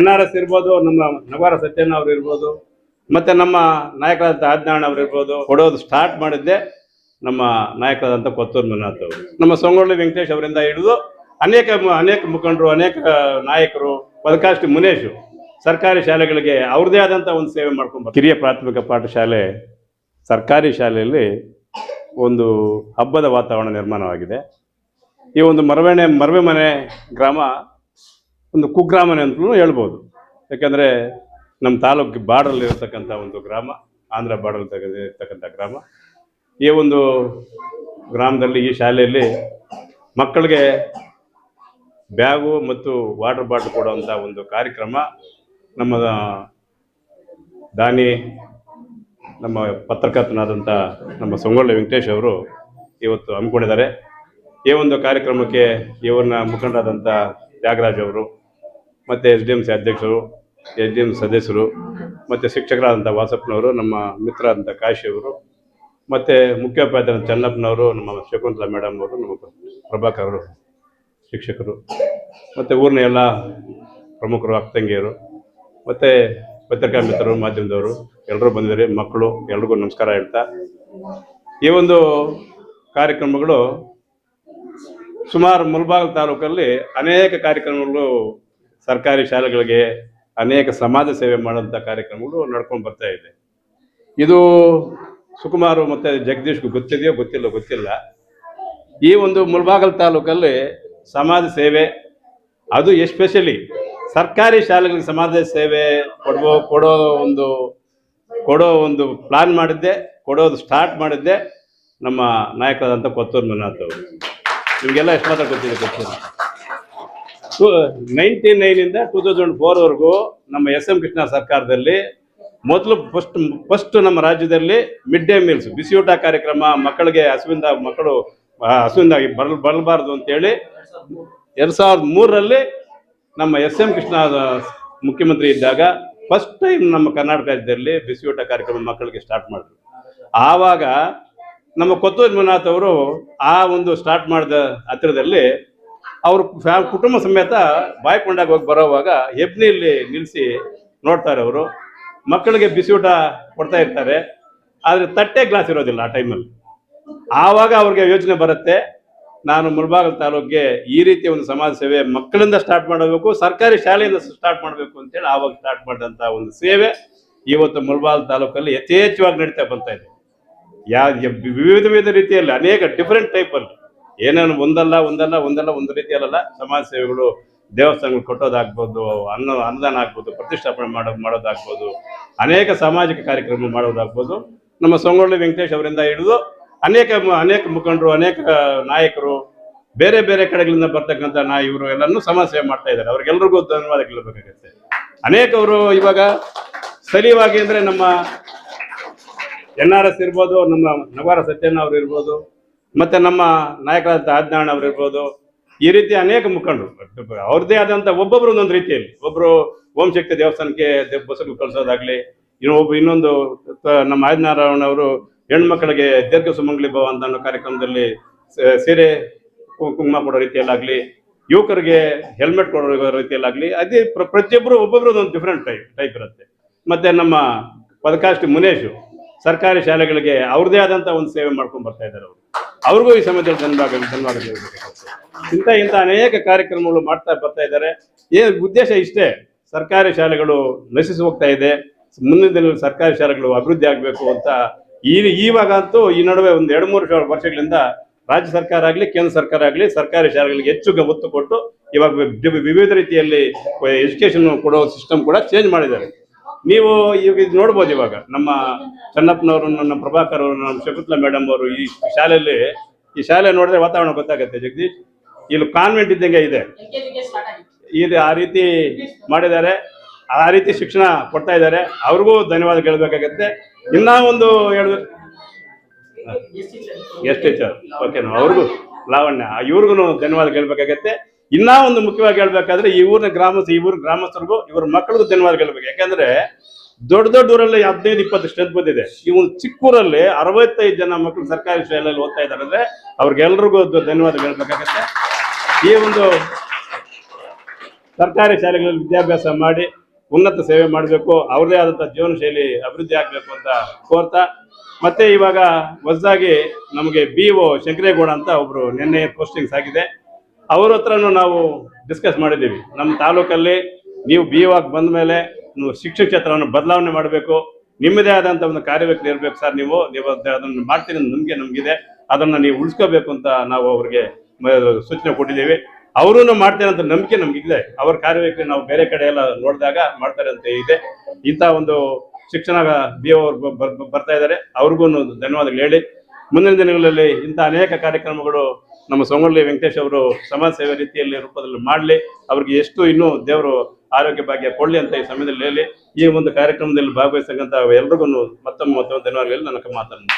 NRS ಇರ್ಬೋದು, ನಮ್ಮ ನಗರ ಸತ್ಯಣ್ಣ ಅವರು ಇರ್ಬೋದು, ಮತ್ತೆ ನಮ್ಮ ನಾಯಕರಾದಂಥ ಆಜ್ಞಾಣ ಅವರು ಇರ್ಬೋದು, ಕೊಡೋದು ಸ್ಟಾರ್ಟ್ ಮಾಡಿದ್ದೆ ನಮ್ಮ ನಾಯಕರಾದಂಥ ಕೊತ್ತೂರು ಮಂಜುನಾಥ್ ಅವರು. ನಮ್ಮ ಸಂಗೊಳ್ಳಿ ವೆಂಕಟೇಶ್ ಅವರಿಂದ ಹಿಡಿದು ಅನೇಕ ಮುಖಂಡರು, ಅನೇಕ ನಾಯಕರು, ಪದಕಾಷ್ಠಿ ಮುನೇಶು ಸರ್ಕಾರಿ ಶಾಲೆಗಳಿಗೆ ಅವ್ರದೇ ಆದಂಥ ಒಂದು ಸೇವೆ ಮಾಡ್ಕೊಂಡು ಕಿರಿಯ ಪ್ರಾಥಮಿಕ ಪಾಠಶಾಲೆ ಸರ್ಕಾರಿ ಶಾಲೆಯಲ್ಲಿ ಒಂದು ಹಬ್ಬದ ವಾತಾವರಣ ನಿರ್ಮಾಣವಾಗಿದೆ. ಈ ಒಂದು ಮರವೆ ಮನೆ ಗ್ರಾಮ ಒಂದು ಕುಗ್ರಾಮನೆ ಅಂತಲೂ ಹೇಳ್ಬೋದು. ಯಾಕಂದರೆ ನಮ್ಮ ತಾಲೂಕು ಬಾರ್ಡರಲ್ಲಿರತಕ್ಕಂಥ ಒಂದು ಗ್ರಾಮ, ಆಂಧ್ರ ಬಾರ್ಡರ್ ಇರ್ತಕ್ಕಂಥ ಗ್ರಾಮ. ಈ ಒಂದು ಗ್ರಾಮದಲ್ಲಿ ಈ ಶಾಲೆಯಲ್ಲಿ ಮಕ್ಕಳಿಗೆ ಬ್ಯಾಗು ಮತ್ತು ವಾಟರ್ ಬಾಟ್ಲ್ ಕೊಡುವಂಥ ಒಂದು ಕಾರ್ಯಕ್ರಮ ನಮ್ಮ ದಾನಿ, ನಮ್ಮ ಪತ್ರಕರ್ತನಾದಂಥ ನಮ್ಮ ಸಂಗೊಳ್ಳಿ ವೆಂಕಟೇಶ್ ಅವರು ಇವತ್ತು ಹಮ್ಮಿಕೊಂಡಿದ್ದಾರೆ. ಈ ಒಂದು ಕಾರ್ಯಕ್ರಮಕ್ಕೆ ಇವ್ರನ್ನ ಮುಖಂಡರಾದಂಥ ತ್ಯಾಗರಾಜ್ ಅವರು, ಮತ್ತು SDMC ಅಧ್ಯಕ್ಷರು, SDMC ಸದಸ್ಯರು, ಮತ್ತು ಶಿಕ್ಷಕರಾದಂಥ ವಾಸಪ್ಪನವರು, ನಮ್ಮ ಮಿತ್ರರಾದಂಥ ಕಾಶಿ ಅವರು, ಮತ್ತು ಮುಖ್ಯೋಪಾಧ್ಯಾಯ ಚನ್ನಪ್ಪನವರು, ನಮ್ಮ ಶಕುಂತಲಾ ಮೇಡಮ್ ಅವರು, ನಮ್ಮ ಪ್ರಭಾಕರ್ ಅವರು ಶಿಕ್ಷಕರು, ಮತ್ತು ಊರಿನ ಎಲ್ಲ ಪ್ರಮುಖರು, ಅಕ್ಕಂಗಿಯರು, ಮತ್ತು ಪತ್ರಿಕಾ ಮಿತ್ರರು, ಮಾಧ್ಯಮದವರು ಎಲ್ಲರೂ ಬಂದಿದ್ದಾರೆ. ಮಕ್ಕಳು ಎಲ್ರಿಗೂ ನಮಸ್ಕಾರ ಹೇಳ್ತಾ, ಈ ಒಂದು ಕಾರ್ಯಕ್ರಮಗಳು ಸುಮಾರು ಮುಳಬಾಗಿಲು ತಾಲೂಕಲ್ಲಿ ಅನೇಕ ಕಾರ್ಯಕ್ರಮಗಳು ಸರ್ಕಾರಿ ಶಾಲೆಗಳಿಗೆ ಅನೇಕ ಸಮಾಜ ಸೇವೆ ಮಾಡುವಂಥ ಕಾರ್ಯಕ್ರಮಗಳು ನಡ್ಕೊಂಡು ಬರ್ತಾ ಇದೆ. ಇದು ಸುಕುಮಾರು ಮತ್ತು ಜಗದೀಶ್ಗೂ ಗೊತ್ತಿದೆಯೋ ಗೊತ್ತಿಲ್ಲ. ಈ ಒಂದು ಮುಳಬಾಗಿಲು ತಾಲೂಕಲ್ಲಿ ಸಮಾಜ ಸೇವೆ, ಅದು ಎಸ್ಪೆಷಲಿ ಸರ್ಕಾರಿ ಶಾಲೆಗಳಿಗೆ ಸಮಾಜ ಸೇವೆ ಕೊಡೋ ಒಂದು ಪ್ಲಾನ್ ಮಾಡಿದ್ದೆ, ಕೊಡೋದು ಸ್ಟಾರ್ಟ್ ಮಾಡಿದ್ದೆ ನಮ್ಮ ನಾಯಕರಾದಂಥ ಕೊತ್ತೂರು ಮಂಜುನಾಥ್ ಅವರು. ನಿಮಗೆಲ್ಲ ಎಷ್ಟು ಮಾತ್ರ ಗೊತ್ತಿಲ್ಲ. 99 2004ವರೆಗೂ ನಮ್ಮ SM ಕೃಷ್ಣ ಸರ್ಕಾರದಲ್ಲಿ ಮೊದಲು ಫಸ್ಟ್ ನಮ್ಮ ರಾಜ್ಯದಲ್ಲಿ ಮಿಡ್ ಡೇ ಮೀಲ್ಸ್, ಬಿಸಿಯೂಟ ಕಾರ್ಯಕ್ರಮ, ಮಕ್ಕಳಿಗೆ ಹಸುವಿಂದಾಗಿ ಬರಬಾರ್ದು ಅಂತೇಳಿ 2003ರಲ್ಲಿ ನಮ್ಮ SM ಕೃಷ್ಣ ಮುಖ್ಯಮಂತ್ರಿ ಇದ್ದಾಗ ಫಸ್ಟ್ ಟೈಮ್ ನಮ್ಮ ಕರ್ನಾಟಕ ರಾಜ್ಯದಲ್ಲಿ ಬಿಸಿಯೂಟ ಕಾರ್ಯಕ್ರಮ ಮಕ್ಕಳಿಗೆ ಸ್ಟಾರ್ಟ್ ಮಾಡಿದ್ರು. ಆವಾಗ ನಮ್ಮ ಕೊತ್ತೂರು ಮಂಜುನಾಥ್ ಅವರು ಆ ಒಂದು ಸ್ಟಾರ್ಟ್ ಮಾಡಿದ ಹತ್ತಿರದಲ್ಲಿ ಅವರು ಕುಟುಂಬ ಸಮೇತ ಬಾಯ್ಕೊಂಡಾಗ ಹೋಗಿ ಬರೋವಾಗ ಹೆಬ್ನಿಯಲ್ಲಿ ನಿಲ್ಲಿಸಿ ನೋಡ್ತಾರೆ. ಅವರು ಮಕ್ಕಳಿಗೆ ಬಿಸಿಯೂಟ ಕೊಡ್ತಾ ಇರ್ತಾರೆ, ಆದರೆ ತಟ್ಟೆ ಗ್ಲಾಸ್ ಇರೋದಿಲ್ಲ ಆ ಟೈಮಲ್ಲಿ. ಆವಾಗ ಅವ್ರಿಗೆ ಯೋಚನೆ ಬರುತ್ತೆ, ನಾನು ಮುಳಬಾಗಿಲು ತಾಲೂಕಿಗೆ ಈ ರೀತಿಯ ಒಂದು ಸಮಾಜ ಸೇವೆ ಮಕ್ಕಳಿಂದ ಸ್ಟಾರ್ಟ್ ಮಾಡಬೇಕು, ಸರ್ಕಾರಿ ಶಾಲೆಯಿಂದ ಸ್ಟಾರ್ಟ್ ಮಾಡಬೇಕು ಅಂತೇಳಿ ಆವಾಗ ಸ್ಟಾರ್ಟ್ ಮಾಡಿದಂಥ ಒಂದು ಸೇವೆ ಇವತ್ತು ಮುಳಬಾಗಿಲು ತಾಲೂಕಲ್ಲಿ ಯಥೇಚ್ಛವಾಗಿ ನಡೀತಾ ಬರ್ತಾ ಇದೆ. ವಿವಿಧ ರೀತಿಯಲ್ಲಿ ಅನೇಕ ಡಿಫ್ರೆಂಟ್ ಟೈಪಲ್ಲಿ ಏನೇನು ಒಂದಲ್ಲ ಒಂದು ರೀತಿಯಲ್ಲ ಸಮಾಜ ಸೇವೆಗಳು, ದೇವಸ್ಥಾನಗಳು ಕಟ್ಟೋದಾಗ್ಬೋದು, ಅನ್ನದಾನ ಆಗ್ಬೋದು, ಪ್ರತಿಷ್ಠಾಪನೆ ಮಾಡೋದಾಗ್ಬೋದು, ಅನೇಕ ಸಾಮಾಜಿಕ ಕಾರ್ಯಕ್ರಮ ಮಾಡೋದಾಗ್ಬೋದು. ನಮ್ಮ ಸಂಗೊಳ್ಳಿ ವೆಂಕಟೇಶ್ ಅವರಿಂದ ಹಿಡಿದು ಅನೇಕ ಮುಖಂಡರು, ಅನೇಕ ನಾಯಕರು, ಬೇರೆ ಕಡೆಗಳಿಂದ ಬರ್ತಕ್ಕಂಥ ಇವರು ಎಲ್ಲರೂ ಸಮಾಜ ಸೇವೆ ಮಾಡ್ತಾ ಇದ್ದಾರೆ. ಅವ್ರಿಗೆಲ್ರಿಗೂ ಧನ್ಯವಾದ ಕೇಳಬೇಕಾಗುತ್ತೆ. ಅನೇಕವರು ಇವಾಗ ಸ್ಥಳೀಯವಾಗಿ ಅಂದರೆ ನಮ್ಮ NRS ಇರ್ಬೋದು, ನಮ್ಮ ನಗರ ಸತ್ಯಣ್ಣ ಅವರು ಇರ್ಬೋದು, ಮತ್ತು ನಮ್ಮ ನಾಯಕರಾದಂಥ ಆಜ್ಞಾಣ ಅವರು ಇರ್ಬೋದು, ಈ ರೀತಿ ಅನೇಕ ಮುಖಂಡರು ಅವ್ರದ್ದೇ ಆದಂಥ ಒಬ್ಬೊಬ್ರು ಒಂದೊಂದು ರೀತಿಯಲ್ಲಿ, ಒಬ್ಬರು ಓಂ ಶಕ್ತಿ ದೇವಸ್ಥಾನಕ್ಕೆ ಬಸ್ಸು ಕಳಿಸೋದಾಗ್ಲಿ, ಇನ್ನೊಂದು ನಮ್ಮ ಆಜ್ಞಾರಾಯಣ ಅವರು ಹೆಣ್ಮಕ್ಕಳಿಗೆ ದೀರ್ಘ ಸುಮಂಗಲಿ ಭವ ಅಂತ ಅನ್ನೋ ಕಾರ್ಯಕ್ರಮದಲ್ಲಿ ಸೀರೆ ಕುಂಕುಮ ಕೊಡೋ ರೀತಿಯಲ್ಲಾಗಲಿ, ಯುವಕರಿಗೆ ಹೆಲ್ಮೆಟ್ ಕೊಡೋ ರೀತಿಯಲ್ಲಾಗಲಿ, ಅದೇ ಪ್ರತಿಯೊಬ್ಬರು ಒಬ್ಬೊಬ್ರು ಒಂದು ಡಿಫ್ರೆಂಟ್ ಟೈಪ್ ಇರುತ್ತೆ. ಮತ್ತು ನಮ್ಮ ಪದಕಾಷ್ಠಿ ಮುನೇಶು ಸರ್ಕಾರಿ ಶಾಲೆಗಳಿಗೆ ಅವ್ರದೇ ಆದಂಥ ಒಂದು ಸೇವೆ ಮಾಡ್ಕೊಂಡು ಬರ್ತಾ ಇದ್ದಾರೆ. ಅವ್ರಿಗೂ ಈ ಸಮಯದಲ್ಲಿ ಧನ್ಯವಾದ ಇಂಥ ಅನೇಕ ಕಾರ್ಯಕ್ರಮಗಳು ಮಾಡ್ತಾ ಬರ್ತಾ ಇದ್ದಾರೆ. ಉದ್ದೇಶ ಇಷ್ಟೇ, ಸರ್ಕಾರಿ ಶಾಲೆಗಳು ನಶಿಸಿ ಹೋಗ್ತಾ ಇದೆ, ಮುಂದಿನ ದಿನಗಳಲ್ಲಿ ಸರ್ಕಾರಿ ಶಾಲೆಗಳು ಅಭಿವೃದ್ಧಿ ಆಗಬೇಕು ಅಂತ. ಇವಾಗಂತೂ ಈ ನಡುವೆ ಒಂದು 2-3 ವರ್ಷಗಳಿಂದ ರಾಜ್ಯ ಸರ್ಕಾರ ಆಗಲಿ, ಕೇಂದ್ರ ಸರ್ಕಾರ ಆಗಲಿ ಸರ್ಕಾರಿ ಶಾಲೆಗಳಿಗೆ ಹೆಚ್ಚು ಒತ್ತು ಕೊಟ್ಟು ಇವಾಗ ವಿವಿಧ ರೀತಿಯಲ್ಲಿ ಎಜುಕೇಶನ್ ಕೊಡೋ ಸಿಸ್ಟಮ್ ಕೂಡ ಚೇಂಜ್ ಮಾಡಿದ್ದಾರೆ. ನೀವು ಈಗ ಇದು ನೋಡ್ಬೋದು. ಇವಾಗ ನಮ್ಮ ಚನ್ನಪ್ಪನವರು, ನಮ್ಮ ಪ್ರಭಾಕರ್ ಅವರು, ನಮ್ಮ ಶಕುಂತಲಾ ಮೇಡಮ್ ಅವರು ಈ ಶಾಲೆ ನೋಡಿದ್ರೆ ವಾತಾವರಣ ಗೊತ್ತಾಗುತ್ತೆ. ಜಗದೀಶ್, ಇಲ್ಲಿ ಕಾನ್ವೆಂಟ್ ಇದ್ದಂಗೆ ಇದೆ. ಇದು ಆ ರೀತಿ ಮಾಡಿದ್ದಾರೆ, ಆ ರೀತಿ ಶಿಕ್ಷಣ ಕೊಡ್ತಾ ಇದ್ದಾರೆ. ಅವ್ರಿಗೂ ಧನ್ಯವಾದ ಕೇಳಬೇಕಾಗತ್ತೆ. ಇನ್ನ ಒಂದು ಎಷ್ಟು ಟೀಚರ್ ಓಕೆನಾ, ಅವ್ರಿಗೂ ಲಾವಣ್ಯ, ಇವ್ರಿಗೂ ಧನ್ಯವಾದ ಕೇಳಬೇಕಾಗತ್ತೆ. ಇನ್ನ ಒಂದು ಮುಖ್ಯವಾಗಿ ಹೇಳ್ಬೇಕಾದ್ರೆ ಈ ಊರಿನ ಗ್ರಾಮಸ್ಥರಿಗೂ ಇವ್ರ ಮಕ್ಕಳಿಗೂ ಧನ್ಯವಾದ ಕೇಳಬೇಕು. ಯಾಕಂದ್ರೆ ದೊಡ್ಡ ಊರಲ್ಲಿ 15-20 ಸ್ಟ್ರೆಂತ್ ಬಂದಿದೆ. ಈ ಒಂದು ಚಿಕ್ಕೂರಲ್ಲಿ 65 ಜನ ಮಕ್ಕಳು ಸರ್ಕಾರಿ ಶಾಲೆಯಲ್ಲಿ ಓದ್ತಾ ಇದ್ದಾರೆ ಅಂದ್ರೆ ಅವ್ರಿಗೆಲ್ರಿಗೂ ಧನ್ಯವಾದ ಹೇಳ್ಬೇಕಾಗತ್ತೆ. ಈ ಒಂದು ಸರ್ಕಾರಿ ಶಾಲೆಗಳಲ್ಲಿ ವಿದ್ಯಾಭ್ಯಾಸ ಮಾಡಿ ಉನ್ನತ ಸೇವೆ ಮಾಡಬೇಕು, ಅವ್ರದೇ ಆದಂಥ ಜೀವನ ಶೈಲಿ ಅಭಿವೃದ್ಧಿ ಆಗಬೇಕು ಅಂತ ಕೋರ್ತಾ, ಮತ್ತೆ ಇವಾಗ ಹೊಸದಾಗಿ ನಮಗೆ BO ಶಂಕರೇಗೌಡ ಅಂತ ಒಬ್ರು ನಿನ್ನೆ ಪೋಸ್ಟಿಂಗ್ಸ್ ಆಗಿದೆ. ಅವ್ರ ಹತ್ರನೂ ನಾವು ಡಿಸ್ಕಸ್ ಮಾಡಿದ್ದೀವಿ. ನಮ್ಮ ತಾಲೂಕಲ್ಲಿ ನೀವು BO ಆಗಿ ಬಂದ ಮೇಲೆ ನೀವು ಶಿಕ್ಷಣ ಕ್ಷೇತ್ರವನ್ನು ಬದಲಾವಣೆ ಮಾಡಬೇಕು, ನಿಮ್ಮದೇ ಆದಂಥ ಒಂದು ಕಾರ್ಯವೈಖರಿ ಇರಬೇಕು ಸರ್, ನೀವು ಅದನ್ನು ಮಾಡ್ತೀರಿ ನಮಗಿದೆ, ಅದನ್ನು ನೀವು ಉಳಿಸ್ಕೋಬೇಕು ಅಂತ ನಾವು ಅವ್ರಿಗೆ ಸೂಚನೆ ಕೊಟ್ಟಿದ್ದೀವಿ. ಅವರೂ ಮಾಡ್ತಾರೆ ಅಂತ ನಂಬಿಕೆ ನಮಗಿದೆ. ಅವ್ರ ಕಾರ್ಯವೈಖರಿ ನಾವು ಬೇರೆ ಕಡೆ ಎಲ್ಲ ನೋಡಿದಾಗ ಮಾಡ್ತಾರೆ ಅಂತ ಇದೆ. ಇಂಥ ಒಂದು ಶಿಕ್ಷಣ BO ಅವ್ರು ಬರ್ತಾ ಇದ್ದಾರೆ, ಅವ್ರಿಗೂ ಧನ್ಯವಾದಗಳು ಹೇಳಿ, ಮುಂದಿನ ದಿನಗಳಲ್ಲಿ ಇಂಥ ಅನೇಕ ಕಾರ್ಯಕ್ರಮಗಳು ನಮ್ಮ ಸೋಮಳ್ಳಿ ವೆಂಕಟೇಶ್ ಅವರು ಸಮಾಜ ಸೇವೆ ರೀತಿಯಲ್ಲಿ ರೂಪದಲ್ಲಿ ಮಾಡಲಿ, ಅವ್ರಿಗೆ ಎಷ್ಟು ಇನ್ನೂ ದೇವರು ಆರೋಗ್ಯ ಭಾಗ್ಯ ಕೊಡಲಿ ಅಂತ ಈ ಸಮಯದಲ್ಲಿ ಹೇಳಿ, ಈ ಒಂದು ಕಾರ್ಯಕ್ರಮದಲ್ಲಿ ಭಾಗವಹಿಸಕ್ಕಂತ ಎಲ್ರಿಗೂ ಮತ್ತೊಮ್ಮೆ ಧನ್ಯವಾದಗಳು ನನ್ನ ಮಾತನ್ನು